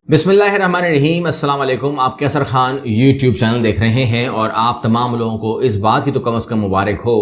بسم اللہ الرحمن الرحیم۔ السلام علیکم۔ آپ کیسر خان یوٹیوب چینل دیکھ رہے ہیں اور آپ تمام لوگوں کو اس بات کی تو کم از کم مبارک ہو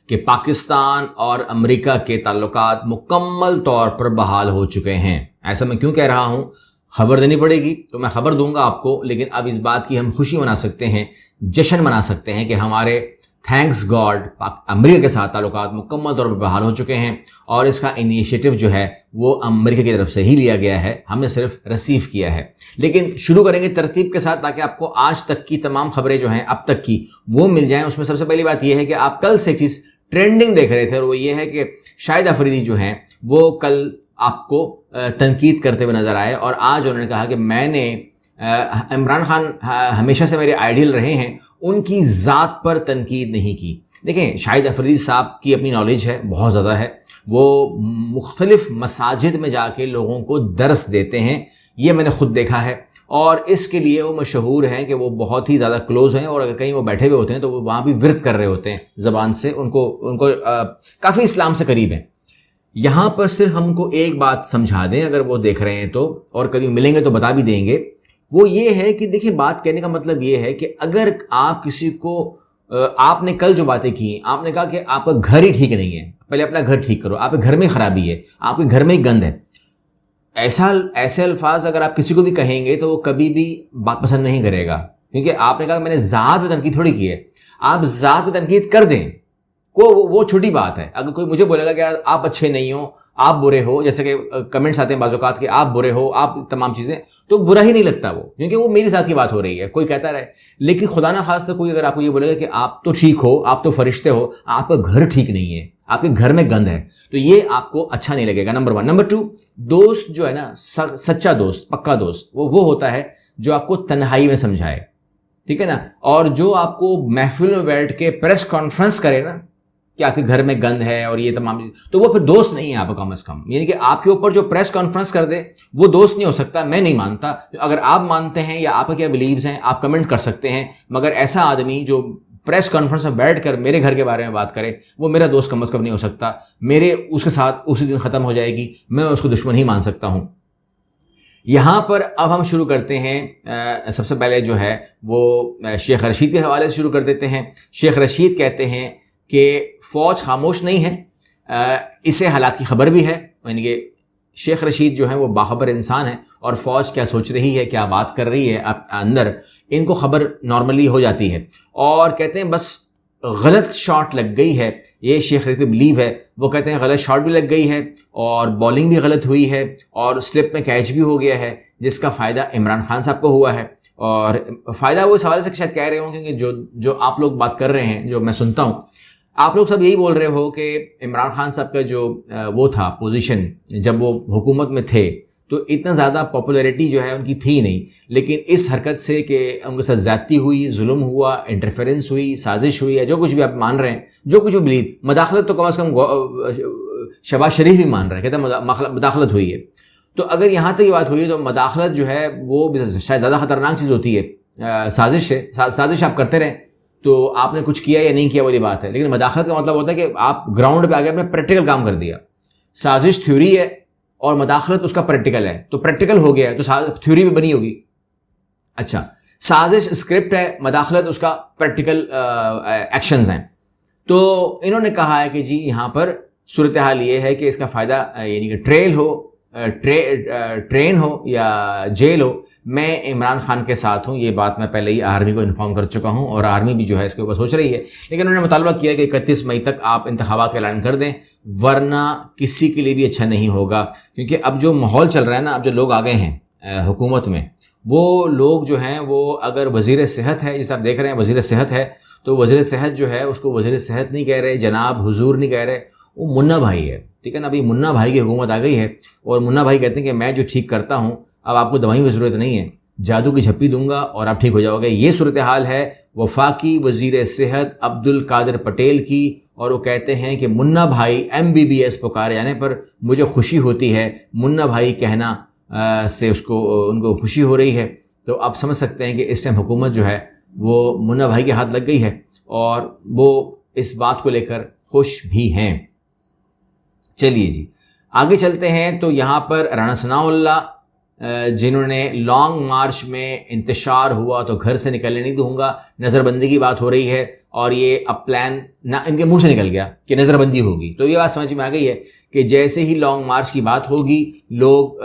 کہ پاکستان اور امریکہ کے تعلقات مکمل طور پر بحال ہو چکے ہیں۔ ایسا میں کیوں کہہ رہا ہوں؟ خبر دینی پڑے گی تو میں خبر دوں گا آپ کو، لیکن اب اس بات کی ہم خوشی منا سکتے ہیں، جشن منا سکتے ہیں کہ ہمارے تھینکس گاڈ امریکہ کے ساتھ تعلقات مکمل طور پر بحال ہو چکے ہیں، اور اس کا انیشیٹو جو ہے وہ امریکہ کی طرف سے ہی لیا گیا ہے، ہم نے صرف ریسیو کیا ہے۔ لیکن شروع کریں گے ترتیب کے ساتھ تاکہ آپ کو آج تک کی تمام خبریں جو ہیں اب تک کی وہ مل جائیں۔ اس میں سب سے پہلی بات یہ ہے کہ آپ کل سے چیز ٹرینڈنگ دیکھ رہے تھے، اور وہ یہ ہے کہ شاہد افریدی جو ہیں وہ کل آپ کو تنقید کرتے ہوئے نظر آئے، اور آج انہوں نے کہا کہ میں نے عمران خان ہمیشہ سے میرے آئیڈیل رہے ہیں، ان کی ذات پر تنقید نہیں کی۔ دیکھیں، شاہد افریدی صاحب کی اپنی نالج ہے، بہت زیادہ ہے، وہ مختلف مساجد میں جا کے لوگوں کو درس دیتے ہیں، یہ میں نے خود دیکھا ہے، اور اس کے لیے وہ مشہور ہیں کہ وہ بہت ہی زیادہ کلوز ہیں، اور اگر کہیں وہ بیٹھے ہوئے ہوتے ہیں تو وہ وہاں بھی ورد کر رہے ہوتے ہیں زبان سے، ان کو کافی اسلام سے قریب ہیں۔ یہاں پر صرف ہم کو ایک بات سمجھا دیں اگر وہ دیکھ رہے ہیں تو، اور کبھی ملیں گے تو بتا بھی دیں گے، وہ یہ ہے کہ دیکھیں، بات کہنے کا مطلب یہ ہے کہ اگر آپ کسی کو آپ نے کل جو باتیں کی، آپ نے کہا کہ آپ کا گھر ہی ٹھیک نہیں ہے، پہلے اپنا گھر ٹھیک کرو، آپ کے گھر میں خرابی ہے، آپ کے گھر میں ہی گند ہے، ایسے الفاظ اگر آپ کسی کو بھی کہیں گے تو وہ کبھی بھی بات پسند نہیں کرے گا، کیونکہ آپ نے کہا کہ میں نے ذات پہ تنقید تھوڑی کی ہے۔ آپ ذات پہ تنقید کر دیں وہ چھوٹی بات ہے۔ اگر کوئی مجھے بولے گا کہ آپ اچھے نہیں ہو، آپ برے ہو، جیسے کہ کمنٹس آتے ہیں بعض اوقات کہ آپ برے ہو، آپ تمام چیزیں، تو برا ہی نہیں لگتا وہ، کیونکہ وہ میری ذات کی بات ہو رہی ہے، کوئی کہتا رہے۔ لیکن خدا نہ خواستہ کوئی اگر آپ کو یہ بولے گا کہ آپ تو ٹھیک ہو، آپ تو فرشتے ہو، آپ کا گھر ٹھیک نہیں ہے، آپ کے گھر میں گند ہے، تو یہ آپ کو اچھا نہیں لگے گا، نمبر 1۔ نمبر 2، دوست جو ہے نا، سچا دوست، پکا دوست، وہ ہوتا ہے جو آپ کو تنہائی میں سمجھائے، ٹھیک ہے نا، اور جو آپ کو محفل میں بیٹھ کے پریس کانفرنس کرے نا کہ آپ کے گھر میں گند ہے اور یہ تمام، تو وہ پھر دوست نہیں ہے آپ کا، کم از کم یعنی کہ آپ کے اوپر جو پریس کانفرنس کر دے وہ دوست نہیں ہو سکتا، میں نہیں مانتا۔ اگر آپ مانتے ہیں یا آپ کا کیا بلیوز ہیں آپ کمنٹ کر سکتے ہیں، مگر ایسا آدمی جو پریس کانفرنس میں بیٹھ کر میرے گھر کے بارے میں بات کرے وہ میرا دوست کم از کم نہیں ہو سکتا، میرے اس کے ساتھ اسی دن ختم ہو جائے گی، میں اس کو دشمن ہی مان سکتا ہوں۔ یہاں پر اب ہم شروع کرتے ہیں، سب سے پہلے جو ہے وہ شیخ رشید کے حوالے سے شروع کر دیتے ہیں۔ شیخ رشید کہتے ہیں کہ فوج خاموش نہیں ہے، اسے حالات کی خبر بھی ہے، یعنی کہ شیخ رشید جو ہے وہ باخبر انسان ہے، اور فوج کیا سوچ رہی ہے، کیا بات کر رہی ہے اندر، ان کو خبر نارملی ہو جاتی ہے، اور کہتے ہیں بس غلط شاٹ لگ گئی ہے، یہ شیخ رشید بلیو ہے، وہ کہتے ہیں غلط شاٹ بھی لگ گئی ہے اور بالنگ بھی غلط ہوئی ہے اور سلپ میں کیچ بھی ہو گیا ہے، جس کا فائدہ عمران خان صاحب کو ہوا ہے۔ اور فائدہ وہ اس حوالے سے شاید کہہ رہے ہوں کیونکہ جو آپ لوگ بات کر رہے ہیں، جو میں سنتا ہوں، آپ لوگ سب یہی بول رہے ہو کہ عمران خان صاحب کا جو وہ تھا پوزیشن جب وہ حکومت میں تھے تو اتنا زیادہ پاپولیرٹی جو ہے ان کی تھی نہیں، لیکن اس حرکت سے کہ ان کے ساتھ زیادتی ہوئی، ظلم ہوا، انٹرفیرنس ہوئی، سازش ہوئی ہے، جو کچھ بھی آپ مان رہے ہیں، جو کچھ بھی بلیو، مداخلت تو کم از کم شہباز شریف بھی مان رہے ہیں، کہتے ہیں مداخلت ہوئی ہے، تو اگر یہاں تک یہ بات ہوئی ہے تو مداخلت جو ہے وہ شاید زیادہ خطرناک چیز ہوتی ہے۔ سازش آپ کرتے رہیں تو آپ نے کچھ کیا یا نہیں کیا والی بات ہے، لیکن مداخلت کا مطلب ہوتا ہے کہ آپ گراؤنڈ پہ آگے اپنے پریکٹیکل کام کر دیا۔ سازش تھیوری ہے اور مداخلت اس کا پریکٹیکل ہے، تو پریکٹیکل ہو گیا تو تھیوری بھی بنی ہوگی۔ اچھا، سازش اسکرپٹ ہے، مداخلت اس کا پریکٹیکل ایکشنز ہیں۔ تو انہوں نے کہا ہے کہ جی یہاں پر صورتحال یہ ہے کہ اس کا فائدہ یعنی کہ ٹرین ہو یا جیل ہو، میں عمران خان کے ساتھ ہوں، یہ بات میں پہلے ہی آرمی کو انفارم کر چکا ہوں، اور آرمی بھی جو ہے اس کے اوپر سوچ رہی ہے، لیکن انہوں نے مطالبہ کیا کہ 31 مئی تک آپ انتخابات کا اعلان کر دیں، ورنہ کسی کے لیے بھی اچھا نہیں ہوگا، کیونکہ اب جو ماحول چل رہا ہے نا، اب جو لوگ آ گئے ہیں حکومت میں، وہ لوگ جو ہیں وہ اگر وزیر صحت ہے، جیسے آپ دیکھ رہے ہیں وزیر صحت ہے، تو وزیر صحت جو ہے اس کو وزیر صحت نہیں کہہ رہے، جناب حضور نہیں کہہ رہے، وہ منا بھائی ہے، ٹھیک ہے نا، ابھی منا بھائی کی حکومت آ گئی ہے، اور منا بھائی کہتے ہیں کہ میں جو ٹھیک کرتا ہوں، اب آپ کو دوائیوں کی ضرورت نہیں ہے، جادو کی جھپی دوں گا اور آپ ٹھیک ہو جاؤ گے۔ یہ صورتحال ہے وفاقی وزیر صحت عبدالقادر پٹیل کی، اور وہ کہتے ہیں کہ منا بھائی MBBS پکارے جانے پر مجھے خوشی ہوتی ہے، منا بھائی کہنا سے ان کو خوشی ہو رہی ہے۔ تو آپ سمجھ سکتے ہیں کہ اس ٹائم حکومت جو ہے وہ منا بھائی کے ہاتھ لگ گئی ہے، اور وہ اس بات کو لے کر خوش بھی ہیں۔ چلیے جی آگے چلتے ہیں، تو یہاں پر رانا ثناء اللہ جنہوں نے لانگ مارچ میں انتشار ہوا تو گھر سے نکلنے نہیں دوں گا، نظر بندی کی بات ہو رہی ہے، اور یہ اب پلان نہ ان کے منہ سے نکل گیا کہ نظر بندی ہوگی. تو یہ بات سمجھ میں آ گئی ہے کہ جیسے ہی لانگ مارچ کی بات ہوگی لوگ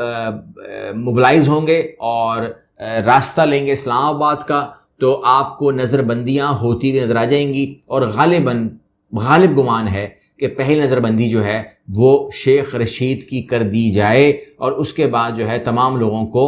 موبلائز ہوں گے اور راستہ لیں گے اسلام آباد کا، تو آپ کو نظر بندیاں ہوتی ہوئی نظر آ جائیں گی. اور غالب گمان ہے کہ پہلی نظر بندی جو ہے وہ شیخ رشید کی کر دی جائے، اور اس کے بعد جو ہے تمام لوگوں کو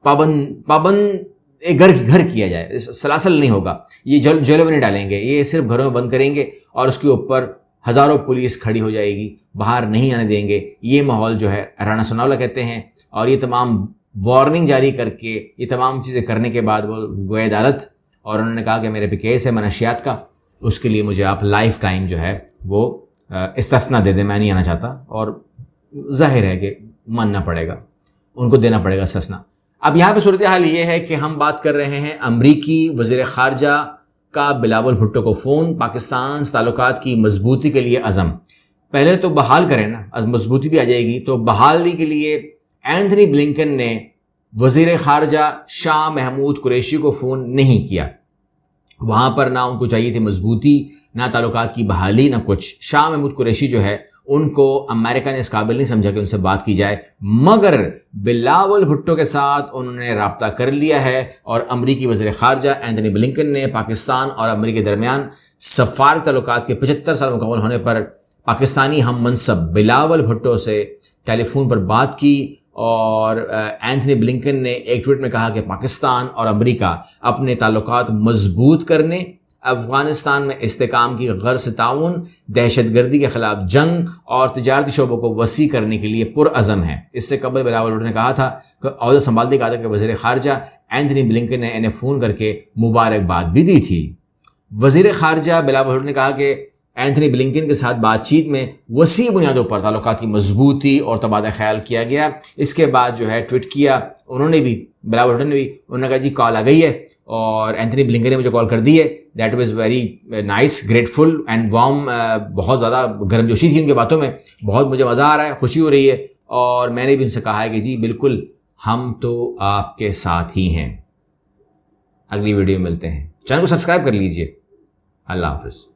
پابند گھر کیا جائے. سلاسل نہیں ہوگا، یہ جیلوں میں نہیں ڈالیں گے، یہ صرف گھروں میں بند کریں گے، اور اس کے اوپر ہزاروں پولیس کھڑی ہو جائے گی، باہر نہیں آنے دیں گے. یہ ماحول جو ہے رانا ثناءاللہ کہتے ہیں. اور یہ تمام وارننگ جاری کر کے یہ تمام چیزیں کرنے کے بعد وہ گئے عدالت، اور انہوں نے کہا کہ میرے پہ کیس ہے منشیات کا، اس کے لیے مجھے آپ لائف ٹائم جو ہے وہ استثنا دے دیں، میں نہیں آنا چاہتا. اور ظاہر ہے کہ ماننا پڑے گا، ان کو دینا پڑے گا استثنا. اب یہاں پہ صورتحال یہ ہے کہ ہم بات کر رہے ہیں امریکی وزیر خارجہ کا بلاول بھٹو کو فون، پاکستان سے تعلقات کی مضبوطی کے لیے عزم. پہلے تو بحال کریں نا، مضبوطی بھی آ جائے گی. تو بحالی کے لیے اینتھنی بلنکن نے وزیر خارجہ شاہ محمود قریشی کو فون نہیں کیا. وہاں پر نہ ان کو چاہیے تھی مضبوطی، نہ تعلقات کی بحالی، نہ کچھ. شاہ محمود قریشی جو ہے ان کو امریکہ نے اس قابل نہیں سمجھا کہ ان سے بات کی جائے، مگر بلاول بھٹو کے ساتھ انہوں نے رابطہ کر لیا ہے. اور امریکی وزیر خارجہ اینتھنی بلنکن نے پاکستان اور امریکہ کے درمیان سفارتی تعلقات کے 75 سال مکمل ہونے پر پاکستانی ہم منصب بلاول بھٹو سے ٹیلی فون پر بات کی. اور اینتھنی بلنکن نے ایک ٹویٹ میں کہا کہ پاکستان اور امریکہ اپنے تعلقات مضبوط کرنے، افغانستان میں استحکام کی غرض سے تعاون، دہشت گردی کے خلاف جنگ اور تجارتی شعبوں کو وسیع کرنے کے لیے پرعزم ہے. اس سے قبل بلاول بھٹو نے کہا تھا کہ عہدہ سنبھالتے کہا تھا کہ وزیر خارجہ اینتھنی بلنکن نے انہیں فون کر کے مبارکباد بھی دی تھی. وزیر خارجہ بلاول بھٹو نے کہا کہ اینتھنی بلنکن کے ساتھ بات چیت میں وسیع بنیادوں پر تعلقات کی مضبوطی اور تبادلہ خیال کیا گیا. اس کے بعد جو ہے ٹویٹ کیا انہوں نے بھی، بلاول بھٹو نے بھی، انہوں نے کہا جی کال آ گئی ہے اور اینتھنی بلنکن نے مجھے کال کر دی ہے. That was very nice, grateful and warm. بہت زیادہ گرم جوشی تھی ان کی باتوں میں، بہت مجھے مزہ آ رہا ہے، خوشی ہو رہی ہے. اور میں نے بھی ان سے کہا ہے کہ جی بالکل ہم تو آپ کے ساتھ ہی ہیں. اگلی ویڈیو میں ملتے ہیں. چینل کو سبسکرائب کر لیجئے. اللہ حافظ.